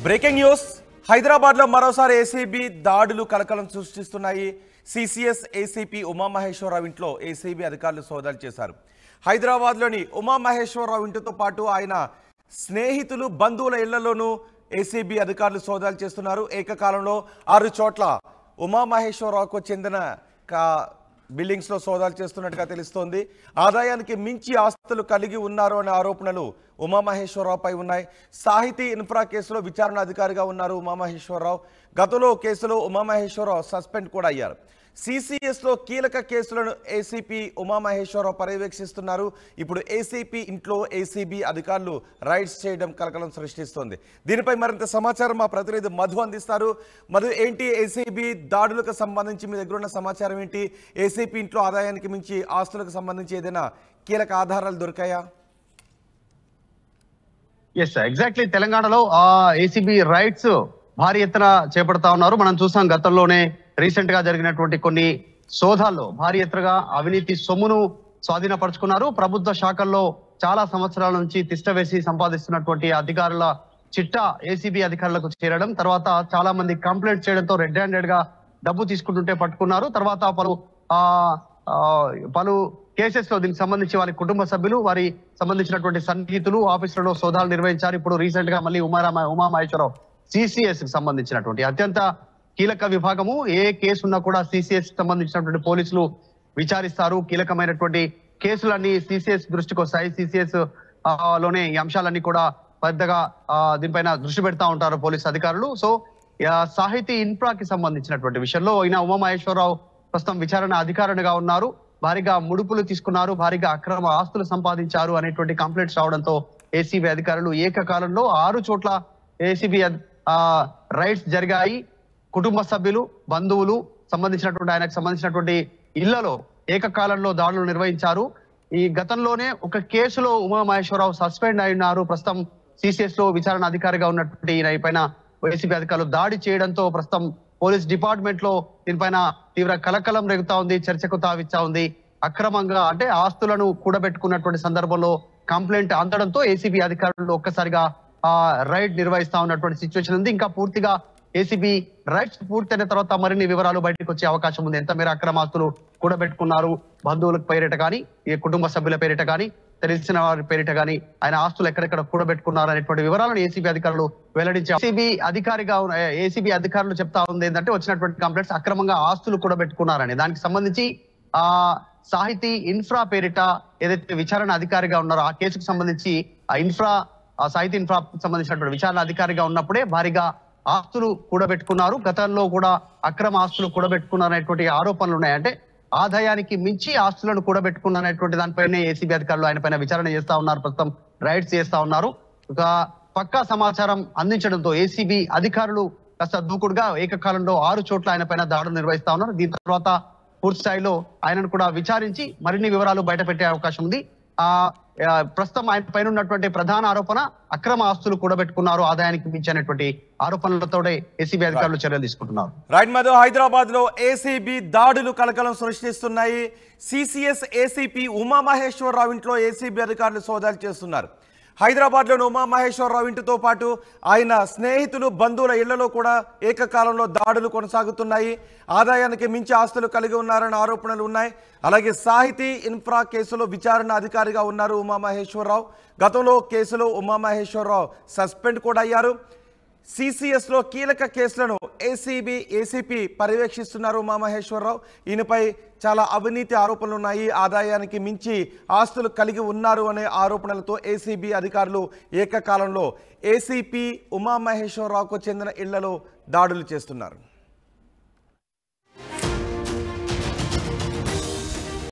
Breaking news హైదరాబాద్లో మరోసారి ACB దాడులు కలకలం సృష్టిస్తున్నాయి. సిసిఎస్ ఏసీపీ ఉమామహేశ్వరరావు ఇంట్లో ఏసీబీ అధికారులు సోదాలు చేశారు. హైదరాబాద్లోని ఉమామహేశ్వరరావు ఇంటితో పాటు ఆయన స్నేహితులు బంధువుల ఇళ్లలోనూ ఏసీబీ అధికారులు సోదాలు చేస్తున్నారు. ఏకకాలంలో 6 చోట్ల ఉమామహేశ్వరరావుకు చెందిన బిల్డింగ్స్లో సోదాలు చేస్తున్నట్టుగా తెలుస్తోంది. ఆదాయానికి మించి ఆస్తులు కలిగి ఉన్నారు అనే ఆరోపణలు ఉమామహేశ్వరరావుపై ఉన్నాయి. సాహితీ ఇన్ఫ్రా కేసులో విచారణ అధికారిగా ఉన్నారు ఉమామహేశ్వరరావు. గతంలో కేసులో ఉమామహేశ్వరరావు సస్పెండ్ కూడా అయ్యారు. సిసిఎస్లో కీలక కేసులను ఏసీపీ ఉమామహేశ్వరరావు పర్యవేక్షిస్తున్నారు. ఇప్పుడు ఏసీపీ ఇంట్లో ఏసీబీ అధికారులు రైడ్స్ చేయడం కలకలం సృష్టిస్తోంది. దీనిపై మరింత సమాచారం మా ప్రతినిధి మధు అందిస్తారు. మధు, ఏంటి ఏసీబీ దాడులకు సంబంధించి మీ దగ్గర ఉన్న సమాచారం ఏంటి? ఏసీపీ ఇంట్లో ఆదాయానికి మించి ఆస్తులకు సంబంధించి ఏదైనా కీలక ఆధారాలు దొరికాయా? ఎగ్జాక్ట్లీ. తెలంగాణలో ఏసీబీ రైట్స్ భారీ ఎత్తున చేపడతా ఉన్నారు. మనం చూసాం గతంలోనే రీసెంట్ గా జరిగినటువంటి కొన్ని సోదాల్లో భారీ ఎత్తుగా అవినీతి సొమ్మును స్వాధీనపరుచుకున్నారు. ప్రభుత్వ శాఖల్లో చాలా సంవత్సరాల నుంచి తిష్టవేసి సంపాదిస్తున్నటువంటి అధికారుల చిట్టా ఏసీబీ అధికారులకు చేరడం, తర్వాత చాలా మంది కంప్లైంట్ చేయడంతో రెడ్ హ్యాండెడ్ గా డబ్బు తీసుకుంటుంటే పట్టుకున్నారు. తర్వాత పలు కేసెస్ లో దీనికి సంబంధించి వారి కుటుంబ సభ్యులు, వారి సంబంధించినటువంటి సన్నిహితులు ఆఫీసులలో సోదాలు నిర్వహించారు. ఇప్పుడు రీసెంట్ గా మళ్ళీ ఉమామహేశ్వరరావు సిసిఎస్ కి సంబంధించినటువంటి అత్యంత కీలక విభాగము. ఏ కేసు ఉన్నా కూడా సిసిఎస్ సంబంధించినటువంటి పోలీసులు విచారిస్తారు. కీలకమైనటువంటి కేసులన్నీ సిసిఎస్ దృష్టికి వస్తాయి. సిసిఎస్ లోనే ఈ అంశాలన్నీ కూడా పెద్దగా దీనిపైన దృష్టి పెడతా ఉంటారు పోలీసు అధికారులు. సో సాహితీ ఇన్ఫ్రాకి సంబంధించినటువంటి విషయంలో అయినా ఉమామహేశ్వరరావు ప్రస్తుతం విచారణ అధికారిగా ఉన్నారు. భారీగా ముడుపులు తీసుకున్నారు, భారీగా అక్రమ ఆస్తులు సంపాదించారు అనేటువంటి కంప్లైంట్స్ రావడంతో ఏసీబీ అధికారులు ఏకకాలంలో 6 చోట్ల ఏసీబీ రైడ్స్ జరిగాయి. కుటుంబ సభ్యులు, బంధువులు ఆయనకు సంబంధించినటువంటి ఇళ్లలో ఏకకాలంలో దాడులు నిర్వహించారు. ఈ గతంలోనే ఒక కేసులో ఉమామహేశ్వరరావు సస్పెండ్ అయినారు. ప్రస్తుతం సిసిఎస్ లో విచారణ అధికారిగా ఉన్నటువంటి ఈయన పైన ఏసీబీ అధికారులు దాడి చేయడంతో ప్రస్తుతం పోలీస్ డిపార్ట్మెంట్ లో దీనిపైన తీవ్ర కలకలం రేగుతా ఉంది, చర్చకు తావిచ్చా ఉంది. అక్రమంగా అంటే ఆస్తులను కూడబెట్టుకున్నటువంటి సందర్భంలో కంప్లైంట్ అందడంతో ఏసీబీ అధికారులు ఒక్కసారిగా రైడ్ నిర్వహిస్తా ఉన్నటువంటి సిచ్యువేషన్ ఉంది. ఇంకా పూర్తిగా ఏసీబీ రైట్స్ పూర్తయిన తర్వాత మరిన్ని వివరాలు బయటకు వచ్చే అవకాశం ఉంది. ఎంత మేర అక్రమ ఆస్తులు కూడబెట్టుకున్నారు, బంధువులకు పేరిట కానీ, ఈ కుటుంబ సభ్యుల పేరిట కానీ, తెలిసిన వారి పేరిట కానీ ఆయన ఆస్తులు ఎక్కడెక్కడ కూడబెట్టుకున్నారు అనేటువంటి వివరాలను ఏసీబీ అధికారులు వెల్లడించారు. ఏసీబీ అధికారులు చెప్తా ఉంది ఏంటంటే వచ్చినటువంటి కంప్లైంట్స్ అక్రమంగా ఆస్తులు కూడబెట్టుకున్నారని. దానికి సంబంధించి సాహితీ ఇన్ఫ్రా పేరిట ఏదైతే విచారణ అధికారిగా ఉన్నారో ఆ కేసుకు సంబంధించి సాహితీ ఇన్ఫ్రా సంబంధించినటువంటి విచారణ అధికారిగా ఉన్నప్పుడే భారీగా ఆస్తులు కూడబెట్టుకున్నారు. గతంలో కూడా అక్రమ ఆస్తులు కూడబెట్టుకున్నారనేటువంటి ఆరోపణలు ఉన్నాయి. అంటే ఆదాయానికి మించి ఆస్తులను కూడబెట్టుకున్నటువంటి దానిపైనే ఏసీబీ అధికారులు ఆయన పైన విచారణ చేస్తా ఉన్నారు. ప్రస్తుతం రైడ్స్ చేస్తా ఉన్నారు. ఒక పక్కా సమాచారం అందించడంతో ఏసీబీ అధికారులు కాస్త దూకుడుగా ఏకకాలంలో 6 చోట్ల ఆయన పైన దాడులు నిర్వహిస్తా ఉన్నారు. దీని తర్వాత పూర్తి స్థాయిలో ఆయనను కూడా విచారించి మరిన్ని వివరాలు బయట పెట్టే అవకాశం ఉంది. ప్రస్తుతం ఆయన పైన ఉన్నటువంటి ప్రధాన ఆరోపణ అక్రమ ఆస్తులు కూడబెట్టుకున్నారు, ఆదాయానికి మించి అనేటువంటి ఆరోపణలతోనే ఏసీబీ అధికారులు చర్యలు తీసుకుంటున్నారు. రైట్ మధు, హైదరాబాద్ లో ఏసీబీ దాడులు కలకలం సృష్టిస్తున్నాయి. సిసిఎస్ ఏసీపీ ఉమామహేశ్వరరావు ఇంట్లో ఏసీబీ అధికారులు సోదాలు చేస్తున్నారు. హైదరాబాద్లోని ఉమామహేశ్వరరావు ఇంటితో పాటు ఆయన స్నేహితులు, బంధువుల ఇళ్లలో కూడా ఏకకాలంలో దాడులు కొనసాగుతున్నాయి. ఆదాయానికి మించి ఆస్తులు కలిగి ఉన్నారన్న ఆరోపణలు ఉన్నాయి. అలాగే సాహితీ ఇన్ఫ్రా కేసులో విచారణ అధికారిగా ఉన్నారు ఉమామహేశ్వరరావు. గతంలో కేసులో ఉమామహేశ్వరరావు సస్పెండ్ కూడా అయ్యారు. సిసిఎస్లో కీలక కేసులను ఏసీపీ పర్యవేక్షిస్తున్నారు ఉమామహేశ్వరరావు. ఈయనపై చాలా అవినీతి ఆరోపణలు ఉన్నాయి. ఆదాయానికి మించి ఆస్తులు కలిగి ఉన్నారు అనే ఆరోపణలతో ఏసీబీ అధికారులు ఏకకాలంలో ఏసీపీ ఉమామహేశ్వరరావుకు చెందిన ఇళ్లలో దాడులు చేస్తున్నారు.